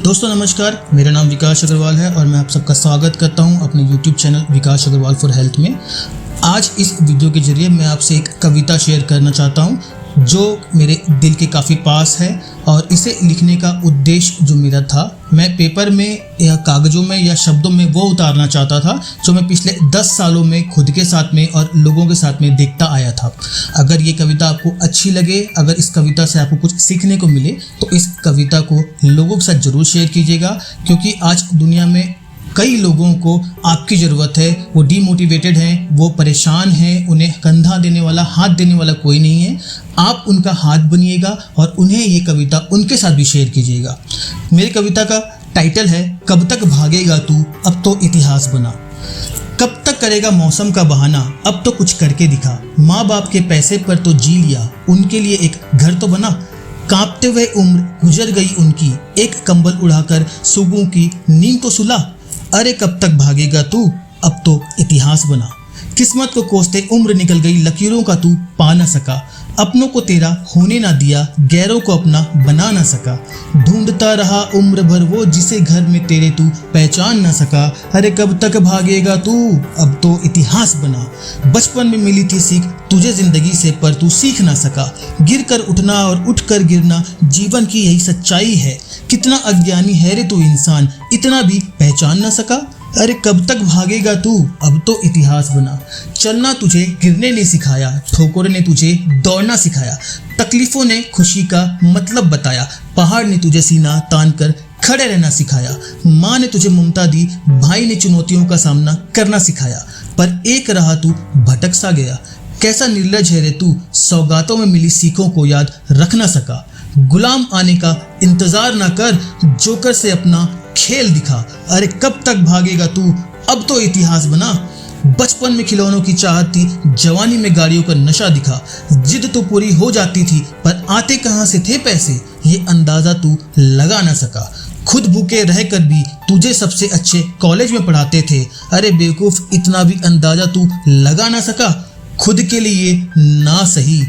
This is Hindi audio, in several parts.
दोस्तों नमस्कार, मेरा नाम विकास अग्रवाल है और मैं आप सबका स्वागत करता हूं अपने YouTube channel Vikas Agarwal for health में। आज इस वीडियो के जरिए मैं आपसे एक कविता शेयर करना चाहता हूं जो मेरे दिल के काफ़ी पास है और इसे लिखने का उद्देश्य जो मेरा था, मैं पेपर में या कागज़ों में या शब्दों में वो उतारना चाहता था जो मैं पिछले 10 सालों में खुद के साथ में और लोगों के साथ में देखता आया था। अगर ये कविता आपको अच्छी लगे, अगर इस कविता से आपको कुछ सीखने को मिले तो इस कविता को लोगों के साथ ज़रूर शेयर कीजिएगा, क्योंकि आज दुनिया में कई लोगों को आपकी ज़रूरत है। वो डीमोटिवेटेड हैं, वो परेशान हैं, उन्हें कंधा देने वाला, हाथ देने वाला कोई नहीं है। आप उनका हाथ बनिएगा और उन्हें ये कविता उनके साथ भी शेयर कीजिएगा। मेरी कविता का टाइटल है कब तक भागेगा तू, अब तो इतिहास बना। कब तक करेगा मौसम का बहाना, अब तो कुछ करके दिखा। माँ बाप के पैसे पर तो जी लिया, उनके लिए एक घर तो बना। कांपते हुए उम्र गुजर गई उनकी, एक कंबल उड़ाकर सुबह की नींद तो सुला। अरे कब तक भागेगा तू, अब तो इतिहास बना। किस्मत को कोसते उम्र निकल गई, लकीरों का तू पा न सका। अपनों को तेरा होने ना दिया, गैरों को अपना बना ना सका। ढूंढता रहा उम्र भर वो जिसे घर में तेरे तू पहचान ना सका। अरे कब तक भागेगा तू, अब तो इतिहास बना। बचपन में मिली थी सीख तुझे जिंदगी से, पर तू सीख ना सका। गिर कर उठना और उठ कर गिरना जीवन की यही सच्चाई है। कितना अज्ञानी है रे तू इंसान, इतना भी पहचान ना सका। अरे कब तक भागेगा तू, अब तो इतिहास बना। चलना तुझे गिरने ने सिखाया, ठोकरों ने तुझे दौड़ना सिखाया। तकलीफों ने खुशी का मतलब बताया, पहाड़ ने तुझे सीना तान कर खड़े रहना सिखाया। माँ ने तुझे ममता दी, भाई ने चुनौतियों का सामना करना सिखाया। पर एक राह तू भटक सा गया, कैसा निर्लज है रे तू, सौगातों में मिली सीखों को याद रख ना सका। गुलाम आने का इंतजार ना कर, जोकर से अपना खेल दिखा। अरे कब तक भागेगा तू, अब तो इतिहास बना। बचपन में खिलौनों की चाहत थी, जवानी में गाड़ियों का नशा दिखा। जिद तो पूरी हो जाती थी, पर आते कहाँ से थे पैसे, ये अंदाजा तू लगा ना सका। खुद भूखे रहकर भी तुझे सबसे अच्छे कॉलेज में पढ़ाते थे। अरे बेवकूफ़, इतना भी अंदाजा तू लगा ना सका। खुद के लिए ना सही,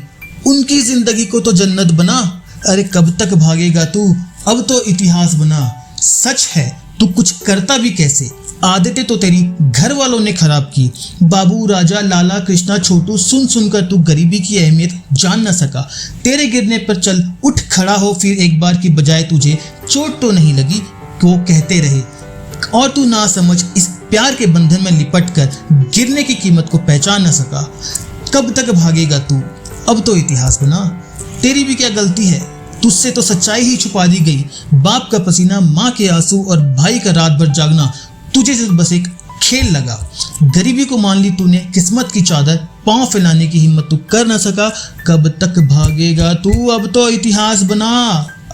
उनकी जिंदगी को तो जन्नत बना। अरे कब तक भागेगा तू, अब तो इतिहास बना। सच है तू कुछ करता भी कैसे, आदतें तो तेरी घर वालों ने खराब की। बाबू राजा लाला कृष्णा छोटू सुन सुनकर तू गरीबी की अहमियत जान न सका। तेरे गिरने पर चल उठ खड़ा हो, फिर एक बार की बजाय तुझे चोट तो नहीं लगी, वो कहते रहे। और तू ना समझ इस प्यार के बंधन में लिपट कर गिरने की कीमत को पहचान न सका। कब तक भागेगा तू, अब तो इतिहास बना। तेरी भी क्या गलती है, तुझसे तो सच्चाई ही छुपा दी गई। बाप का पसीना, माँ के आंसू और भाई का रात भर जागना तुझे से बस एक खेल लगा। गरीबी को मान ली तूने किस्मत की चादर, पांव फैलाने की हिम्मत तू कर ना सका। कब तक भागेगा तू, अब तो इतिहास बना।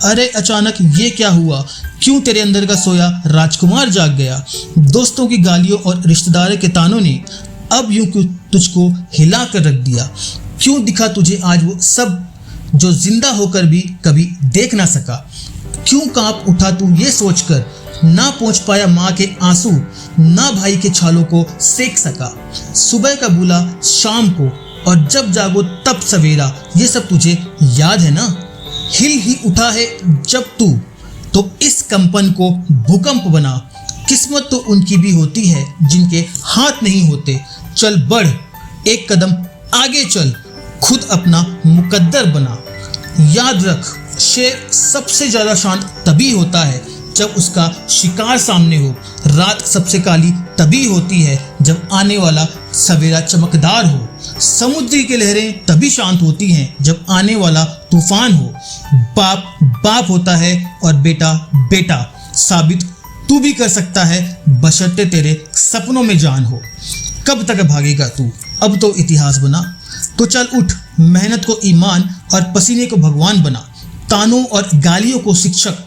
अरे अचानक ये क्या हुआ, क्यों तेरे अंदर का सोया राजकुमार जाग गया। दोस्तों की गालियों और रिश्तेदारों के तानों ने अब यूं क्यों तुझको हिला कर रख दिया। क्यों दिखा तुझे आज वो सब जो जिंदा होकर भी कभी देख ना सका। क्यों कांप उठा तू ये सोचकर, ना पहुंच पाया माँ के आंसू, ना भाई के छालों को सेक सका। सुबह का बुला शाम को और जब जागो तब सवेरा, ये सब तुझे याद है ना। हिल ही उठा है जब तू, तो इस कंपन को भूकंप बना। किस्मत तो उनकी भी होती है जिनके हाथ नहीं होते। चल बढ़ एक कदम आगे चल, खुद अपना मुकद्दर बना। याद रख, शेर सबसे ज़्यादा शांत तभी होता है जब उसका शिकार सामने हो। रात सबसे काली तभी होती है जब आने वाला सवेरा चमकदार हो। समुद्र की लहरें तभी शांत होती हैं जब आने वाला तूफान हो। बाप बाप होता है और बेटा बेटा साबित तू भी कर सकता है, बशर्ते तेरे सपनों में जान हो। कब तक भागेगा तू, अब तो इतिहास बना। तो चल उठ, मेहनत को ईमान और पसीने को भगवान बना। तानों और गालियों को शिक्षक,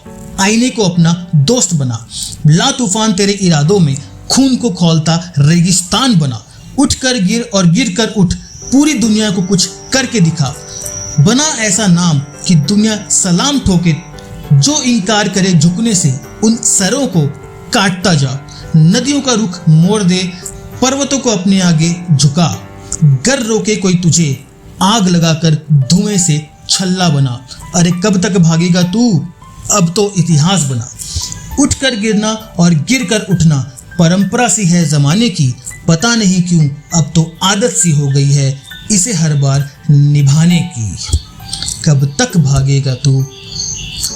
आईने को अपना दोस्त बना। ला तूफान तेरे इरादों में, खून को खौलता रेगिस्तान बना। उठ कर गिर और गिर कर उठ, पूरी दुनिया को कुछ करके दिखा। बना ऐसा नाम कि दुनिया सलाम ठोके। जो इनकार करे झुकने से, उन सरों को काटता जा। नदियों का रुख मोड़ दे, पर्वतों को अपने आगे झुका। गर रोके कोई तुझे, आग लगाकर धुएं से छल्ला बना। अरे कब तक भागेगा तू, अब तो इतिहास बना। उठकर गिरना और गिरकर उठना परंपरा सी है ज़माने की, पता नहीं क्यों अब तो आदत सी हो गई है इसे हर बार निभाने की। कब तक भागेगा तू,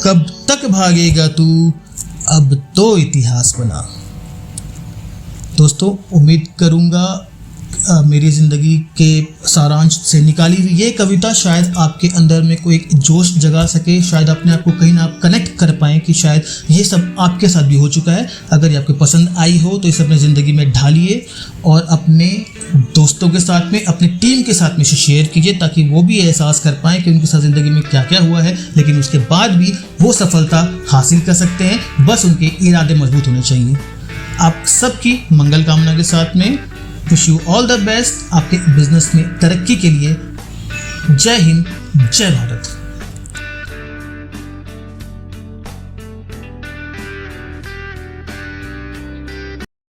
कब तक भागेगा तू, अब तो इतिहास बना। दोस्तों, उम्मीद करूँगा मेरी ज़िंदगी के सारांश से निकाली हुई ये कविता शायद आपके अंदर में कोई एक जोश जगा सके, शायद अपने आप को कहीं ना आप कनेक्ट कर पाएँ कि शायद ये सब आपके साथ भी हो चुका है। अगर ये आपको पसंद आई हो तो इसे अपनी ज़िंदगी में ढालिए और अपने दोस्तों के साथ में, अपनी टीम के साथ में इसे शेयर कीजिए ताकि वो भी एहसास कर पाएँ कि उनके साथ ज़िंदगी में क्या क्या हुआ है, लेकिन उसके बाद भी वो सफलता हासिल कर सकते हैं। बस उनके इरादे मजबूत होने चाहिए। आप सबकी मंगल कामना के साथ में wish you all the best आपके बिजनेस में तरक्की के लिए। जय हिंद, जय भारत।